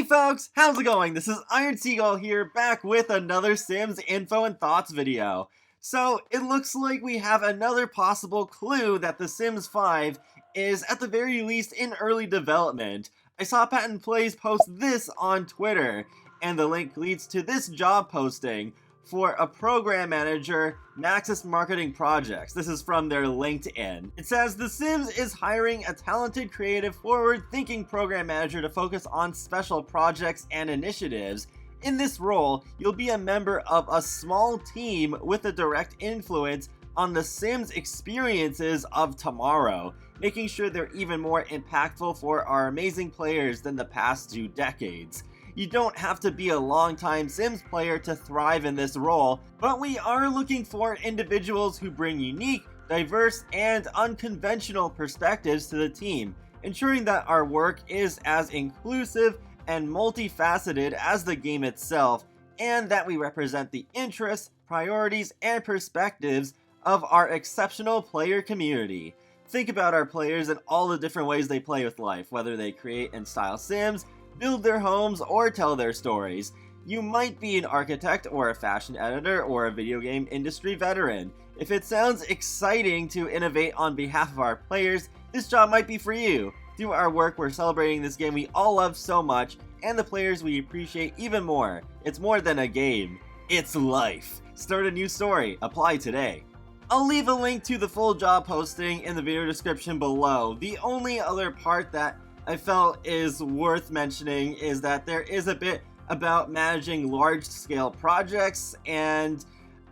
Hey folks, how's it going? This is Iron Seagull here, back with another Sims info and thoughts video. So, it looks like we have another possible clue that The Sims 5 is at the very least in early development. I saw Patent Plays post this on Twitter, and the link leads to this job posting for a program manager, Maxis Marketing Projects. This is from their LinkedIn. It says, The Sims is hiring a talented, creative, forward-thinking program manager to focus on special projects and initiatives. In this role, you'll be a member of a small team with a direct influence on the Sims experiences of tomorrow, making sure they're even more impactful for our amazing players than the past 2 decades. You don't have to be a long-time Sims player to thrive in this role, but we are looking for individuals who bring unique, diverse, and unconventional perspectives to the team, ensuring that our work is as inclusive and multifaceted as the game itself, and that we represent the interests, priorities, and perspectives of our exceptional player community. Think about our players and all the different ways they play with life, whether they create and style Sims, build their homes, or tell their stories. You might be an architect or a fashion editor or a video game industry veteran. If it sounds exciting to innovate on behalf of our players, this job might be for you. Through our work, we're celebrating this game we all love so much, and the players we appreciate even more. It's more than a game. It's life. Start a new story. Apply today. I'll leave a link to the full job posting in the video description below. The only other part that I felt is worth mentioning is that there is a bit about managing large-scale projects, and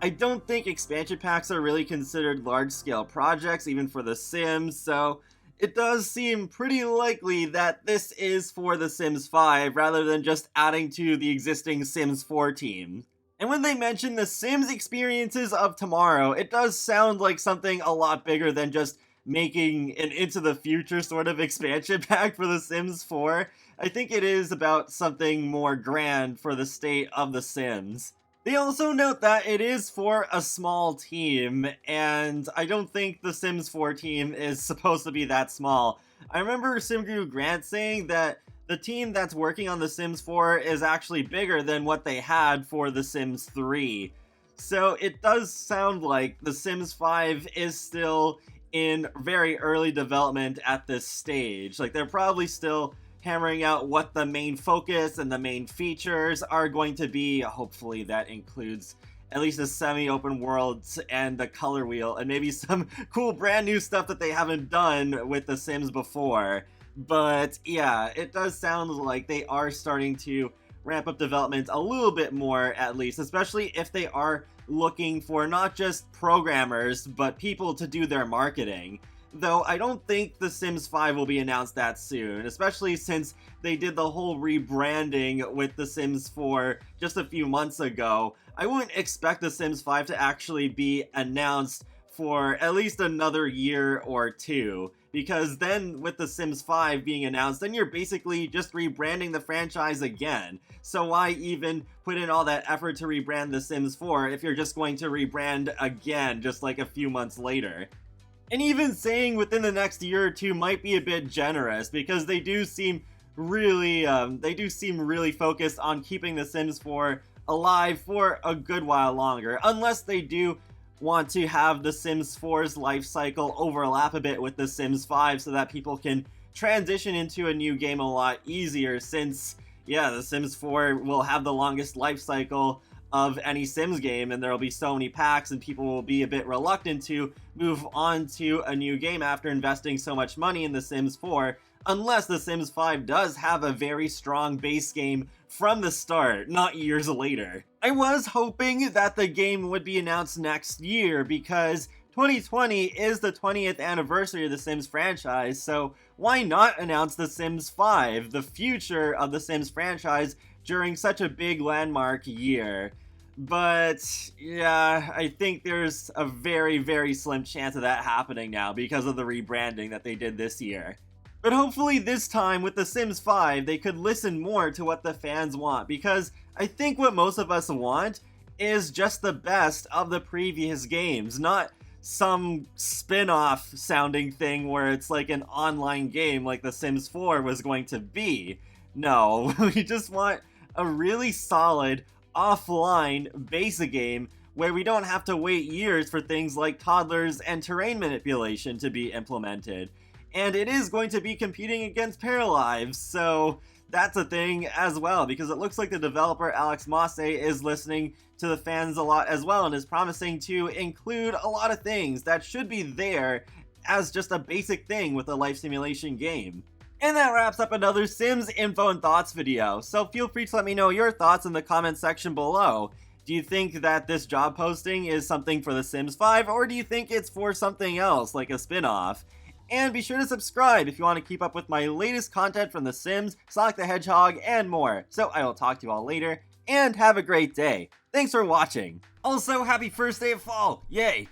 I don't think expansion packs are really considered large-scale projects, even for The Sims, so it does seem pretty likely that this is for The Sims 5 rather than just adding to the existing Sims 4 team. And when they mention the Sims experiences of tomorrow, it does sound like something a lot bigger than just making an Into the Future sort of expansion pack for The Sims 4. I think it is about something more grand for the state of The Sims. They also note that it is for a small team, and I don't think the Sims 4 team is supposed to be that small. I remember SimGuru Grant saying that the team that's working on The Sims 4 is actually bigger than what they had for The Sims 3. So it does sound like The Sims 5 is still in very early development at this stage. Like, they're probably still hammering out what the main focus and the main features are going to be. Hopefully that includes at least a semi-open world and the color wheel, and maybe some cool brand new stuff that they haven't done with The Sims before. But yeah, it does sound like they are starting to ramp up development a little bit more, at least, especially if they are looking for not just programmers, but people to do their marketing. Though I don't think The Sims 5 will be announced that soon, especially since they did the whole rebranding with The Sims 4 just a few months ago. I wouldn't expect The Sims 5 to actually be announced for at least another year or two, because then with The Sims 5 being announced, then you're basically just rebranding the franchise again. So why even put in all that effort to rebrand The Sims 4 if you're just going to rebrand again just like a few months later? And even saying within the next year or two might be a bit generous, because they do seem really focused on keeping The Sims 4 alive for a good while longer, unless they do want to have The Sims 4's life cycle overlap a bit with The Sims 5 so that people can transition into a new game a lot easier, since, yeah, The Sims 4 will have the longest life cycle of any Sims game, and there will be so many packs, and people will be a bit reluctant to move on to a new game after investing so much money in The Sims 4, unless The Sims 5 does have a very strong base game from the start, not years later. I was hoping that the game would be announced next year, because 2020 is the 20th anniversary of the Sims franchise, so why not announce The Sims 5, the future of the Sims franchise, during such a big landmark year? But yeah, I think there's a very, very slim chance of that happening now because of the rebranding that they did this year. But hopefully this time with The Sims 5, they could listen more to what the fans want, because I think what most of us want is just the best of the previous games, not some spin-off sounding thing where it's like an online game like The Sims 4 was going to be. No, we just want a really solid, offline basic game where we don't have to wait years for things like toddlers and terrain manipulation to be implemented. And it is going to be competing against Paralives, so that's a thing as well, because it looks like the developer Alex Mosse is listening to the fans a lot as well and is promising to include a lot of things that should be there as just a basic thing with a life simulation game. And that wraps up another Sims info and thoughts video, so feel free to let me know your thoughts in the comments section below. Do you think that this job posting is something for The Sims 5, or do you think it's for something else, like a spin-off? And be sure to subscribe if you want to keep up with my latest content from The Sims, Sonic the Hedgehog, and more. So I will talk to you all later, and have a great day. Thanks for watching. Also, happy first day of fall! Yay!